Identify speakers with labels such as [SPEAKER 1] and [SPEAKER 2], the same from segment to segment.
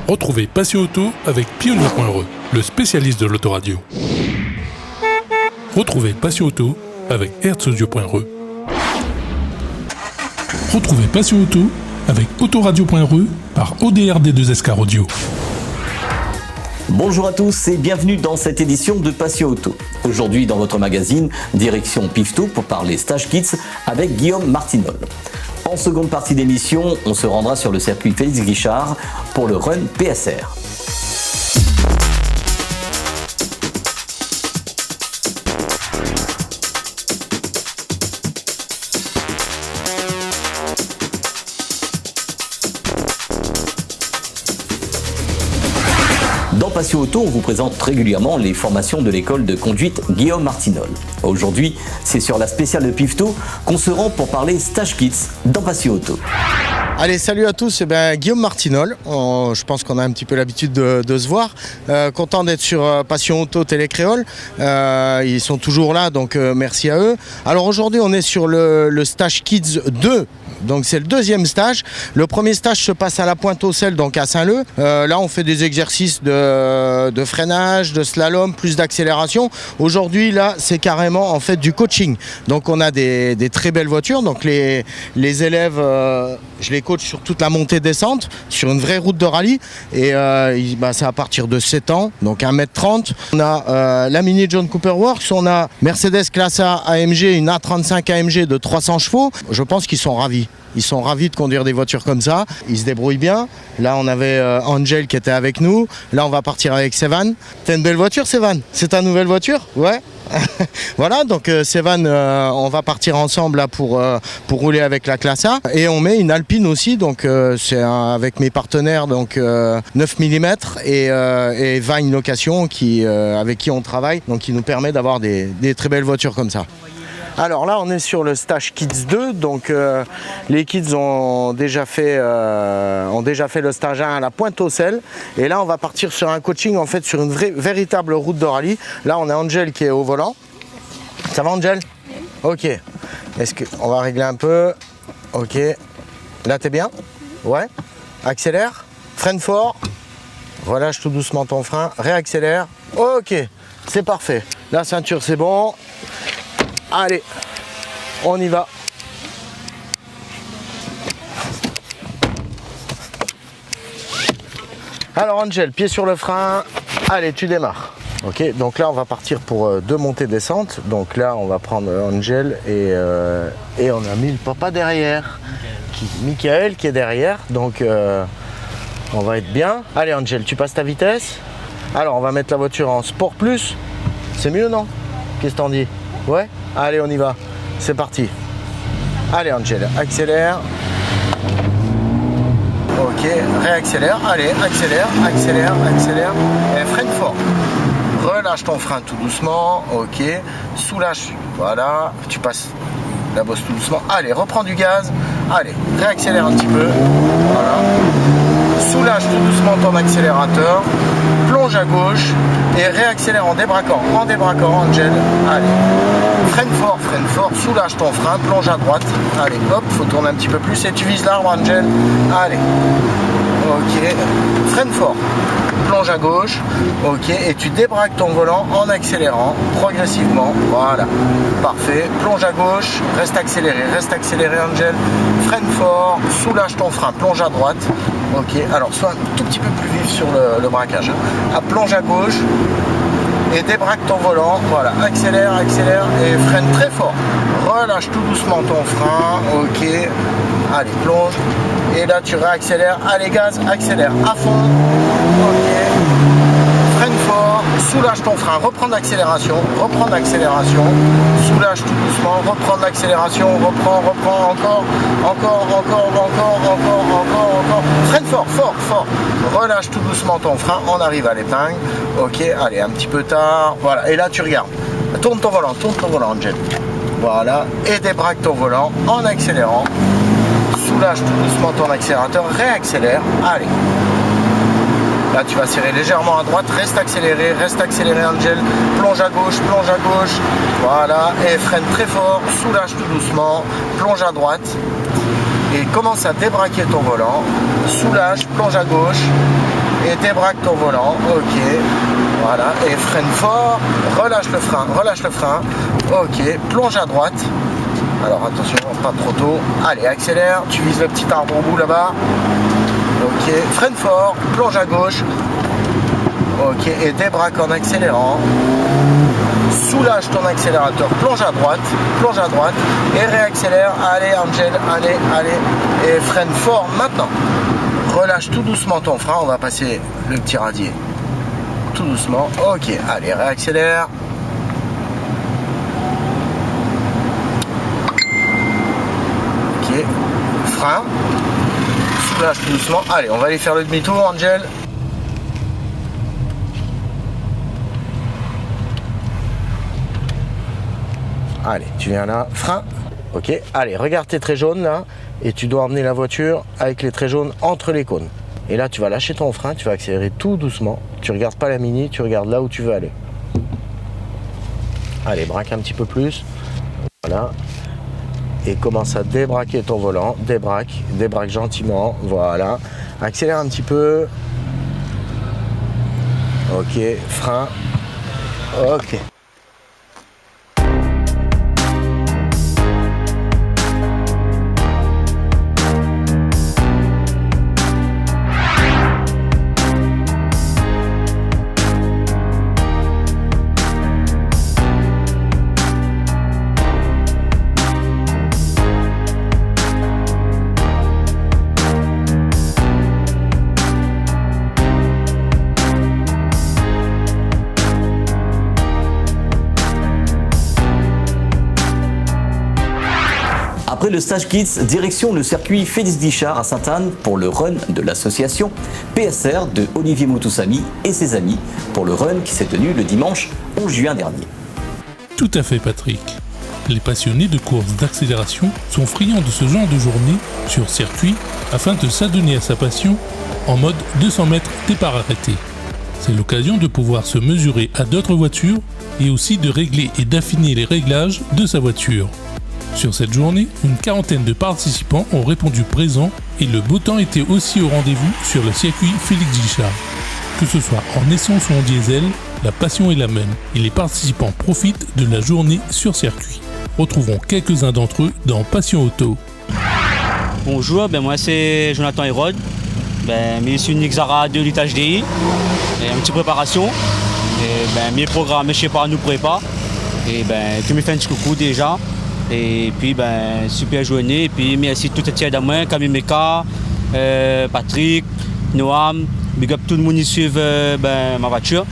[SPEAKER 1] Retrouvez Passion Auto avec Pionnier.re, le spécialiste de l'autoradio. Retrouvez Passion Auto avec Herzaudio.re. Retrouvez Passion Auto avec Autoradio.re par ODRD2SK Audio.
[SPEAKER 2] Bonjour à tous et bienvenue dans cette édition de Passion Auto. Aujourd'hui dans votre magazine, direction Pifto pour parler Stage Kids avec Guillaume Martinol. En seconde partie d'émission, on se rendra sur le circuit Félix Guichard pour le Run PSR. Dans Passion Auto, on vous présente régulièrement les formations de l'école de conduite Guillaume Martinol. Aujourd'hui, c'est sur la spéciale de Pifto qu'on se rend pour parler Stage Kids dans Passion Auto.
[SPEAKER 3] Allez, salut à tous, Guillaume Martinol. Je pense qu'on a un petit peu l'habitude de se voir. Content d'être sur Passion Auto Télécréole. Ils sont toujours là, donc merci à eux. Alors aujourd'hui, on est sur le Stage Kids 2. Donc c'est le deuxième stage. Le premier stage se passe à la Pointe-aux-Celles, donc à Saint-Leu. Là, on fait des exercices de freinage, de slalom, plus d'accélération. Aujourd'hui, là, c'est carrément en fait du coaching. Donc on a des très belles voitures. Donc les élèves, je les coach sur toute la montée-descente, sur une vraie route de rallye. Et c'est à partir de 7 ans, donc 1m30. On a la Mini John Cooper Works, on a Mercedes Classe A AMG, une A35 AMG de 300 chevaux. Je pense qu'ils sont ravis. Ils sont ravis de conduire des voitures comme ça. Ils se débrouillent bien. Là, on avait Angel qui était avec nous. Là, on va partir avec Sevan. T'as une belle voiture, Sevan? C'est ta nouvelle voiture? Ouais. Voilà, donc Sevan, on va partir ensemble là pour rouler avec la classe A. Et on met une Alpine aussi, donc c'est avec mes partenaires, donc 9 mm et Vine Location avec qui on travaille, donc qui nous permet d'avoir des très belles voitures comme ça. Alors là, on est sur le Stage Kids 2, donc les kids ont déjà fait le stage 1 à la Pointe-aux-Celles. Et là, on va partir sur un coaching, en fait, sur une véritable route de rallye. Là, on a Angel qui est au volant. Ça va, Angel? Ok. On va régler un peu. Ok. Là, t'es bien? Ouais. Accélère. Freine fort. Relâche tout doucement ton frein. Réaccélère. Ok. C'est parfait. La ceinture, c'est bon. Allez, on y va. Alors Angel, pied sur le frein. Allez, tu démarres. Ok, donc là on va partir pour 2 montées-descentes. Donc là on va prendre Angel et on a mis le papa derrière. Michael qui est derrière. Donc on va être bien. Allez Angel, tu passes ta vitesse. Alors on va mettre la voiture en Sport Plus. C'est mieux, non? Qu'est-ce que t'en dis? Ouais? Allez, on y va. C'est parti. Allez, Angel, accélère. Ok, réaccélère. Allez, accélère. Et freine fort. Relâche ton frein tout doucement. Ok. Soulâche. Voilà. Tu passes la bosse tout doucement. Allez, reprends du gaz. Allez, réaccélère un petit peu. Voilà. Soulâche tout doucement ton accélérateur. Plonge à gauche et réaccélère en débraquant, Angel. Allez, freine fort, soulâge ton frein, plonge à droite. Allez, hop, faut tourner un petit peu plus et tu vises l'arbre, Angel. Allez, ok, freine fort, plonge à gauche, ok, et tu débraques ton volant en accélérant progressivement. Voilà, parfait. Plonge à gauche, reste accéléré, Angel. Freine fort, soulâge ton frein, plonge à droite. Ok, alors sois un tout petit peu plus vif sur le braquage. Plonge à gauche et débraque ton volant. Voilà, accélère et freine très fort. Relâche tout doucement ton frein. Ok, allez, plonge. Et là, tu réaccélères. Allez, gaz, accélère à fond. Ok, freine fort, soulâge ton frein, reprends d'accélération, soulâge tout doucement, reprends d'accélération, reprends, encore, freine fort, relâche tout doucement ton frein, on arrive à l'épingle, ok, allez, un petit peu tard, voilà, et là tu regardes, tourne ton volant, Angel, voilà, et débraque ton volant en accélérant, soulâge tout doucement ton accélérateur, réaccélère, allez. Là, tu vas serrer légèrement à droite, reste accéléré, Angel, plonge à gauche, voilà, et freine très fort, soulage tout doucement, plonge à droite, et commence à débraquer ton volant, soulage, plonge à gauche, et débraque ton volant. Ok. Voilà. Et freine fort. Relâche le frein. Ok. Plonge à droite. Alors attention, pas trop tôt. Allez, accélère. Tu vises le petit arbre au bout là-bas. Ok. Freine fort. Plonge à gauche. Ok. Et débraque en accélérant. Soulage ton accélérateur, plonge à droite et réaccélère. Allez Angel, allez et freine fort maintenant. Relâche tout doucement ton frein, on va passer le petit radier tout doucement. Ok, allez, réaccélère. Ok, frein, soulage tout doucement. Allez, on va aller faire le demi-tour, Angel. Allez, tu viens là, frein. Ok, allez, regarde tes traits jaunes là. Et tu dois emmener la voiture avec les traits jaunes entre les cônes. Et là, tu vas lâcher ton frein, tu vas accélérer tout doucement. Tu regardes pas la mini, tu regardes là où tu veux aller. Allez, braque un petit peu plus. Voilà. Et commence à débraquer ton volant. Débraque gentiment. Voilà. Accélère un petit peu. Ok, frein. Ok.
[SPEAKER 2] Après le stage Kids, direction le circuit Félix Guichard à Sainte-Anne pour le run de l'association PSR de Olivier Moutoussamy et ses amis pour le run qui s'est tenu le dimanche 11 juin dernier.
[SPEAKER 1] Tout à fait Patrick. Les passionnés de courses d'accélération sont friands de ce genre de journée sur circuit afin de s'adonner à sa passion en mode 200 mètres départ arrêté. C'est l'occasion de pouvoir se mesurer à d'autres voitures et aussi de régler et d'affiner les réglages de sa voiture. Sur cette journée, une quarantaine de participants ont répondu présent et le beau temps était aussi au rendez-vous sur le circuit Félix Guichard. Que ce soit en essence ou en diesel, la passion est la même et les participants profitent de la journée sur circuit. Retrouvons quelques-uns d'entre eux dans Passion Auto.
[SPEAKER 4] Bonjour, moi c'est Jonathan Hérode. Je suis une Xara 2 litres HDI et une petite préparation. Et, mes programmes chez pas nous prépa. Et tu me fais un petit coucou déjà. Et puis super journée. Et puis merci tout le monde à moi, Camille Meka, Patrick, Noam, big up tout le monde qui suit ma voiture.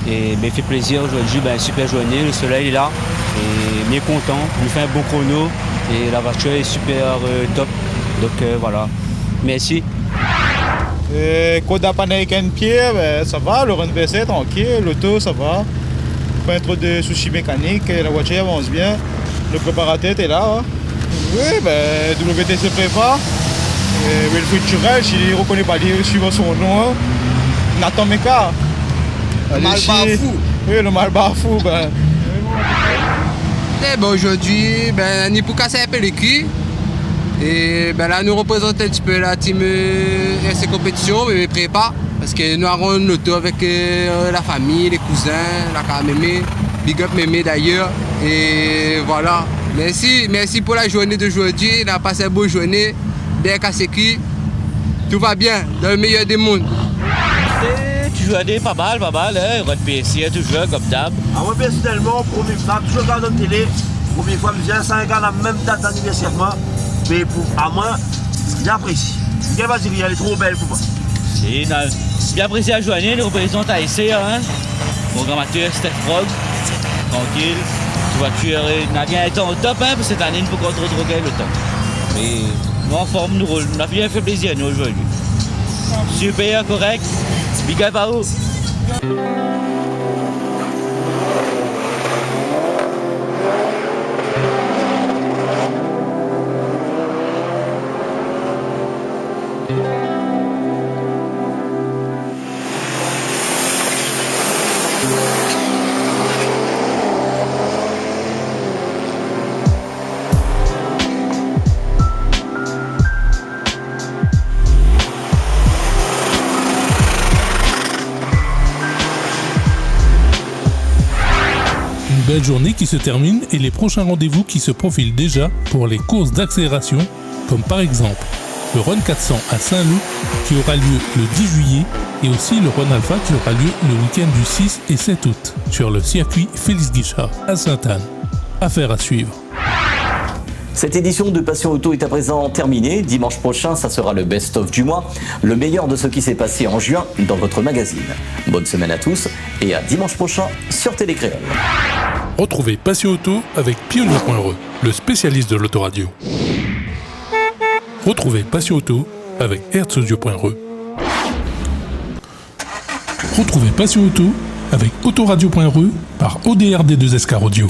[SPEAKER 4] Et il fait plaisir aujourd'hui, super journée, le soleil est là. Et bien content, il fait un bon chrono et la voiture est super top. Donc voilà, merci.
[SPEAKER 5] Côte d'Apanay avec un pied, ça va, le run VC tranquille, l'auto ça va. Pas trop de soucis mécaniques, la voiture avance bien. Le préparateur est là. Hein. Oui, WTC prépare. Le futurel, je ne reconnais pas suivant son nom. Hein. Nathan Meka.
[SPEAKER 6] Le Malbafou.
[SPEAKER 5] Oui, le Malbafou.
[SPEAKER 6] Aujourd'hui, on est pour casser un peu les culs. Et là, nous représentons un petit peu la team RC Compétition, mais prépa. Parce que nous avons une auto avec la famille, les cousins, la cara mémé. Big up mémé d'ailleurs. Et voilà. Merci pour la journée d'aujourd'hui. On a passé une bonne journée. Bien cassé cuit. Tout va bien, dans le meilleur des mondes.
[SPEAKER 4] Tu joues à des pas mal, hein. Rod PSR, toujours comme d'hab.
[SPEAKER 7] Moi personnellement, première fois, toujours regarde la télé. Première fois, je me disais, ça regarde la même date d'anniversaire. Mais à moi, j'apprécie. Je ne vais pas dire qu'elle est trop belle pour moi.
[SPEAKER 4] J'ai apprécié la journée, le représentant ASC, hein. Programmateur Steph Frog. Tranquille. La voiture n'a bien été au top, hein, cette année, il ne faut pas trop gagner le temps. Mais nous en forme, nous on a bien fait plaisir nous aujourd'hui. Super, correct. Big up à vous.
[SPEAKER 1] belle journée qui se termine et les prochains rendez-vous qui se profilent déjà pour les courses d'accélération, comme par exemple le Run 400 à Saint-Loup qui aura lieu le 10 juillet et aussi le Run Alpha qui aura lieu le week-end du 6 et 7 août sur le circuit Félix Guichard à Sainte-Anne. Affaire à suivre.
[SPEAKER 2] Cette édition de Passion Auto est à présent terminée. Dimanche prochain, ça sera le best-of du mois, le meilleur de ce qui s'est passé en juin dans votre magazine. Bonne semaine à tous et à dimanche prochain sur Télécréole.
[SPEAKER 1] Retrouvez Passion Auto avec Pionnier.re, le spécialiste de l'autoradio. Retrouvez Passion Auto avec Herzaudio.re. Retrouvez Passion Auto avec Autoradio.re par ODRD2SK Radio.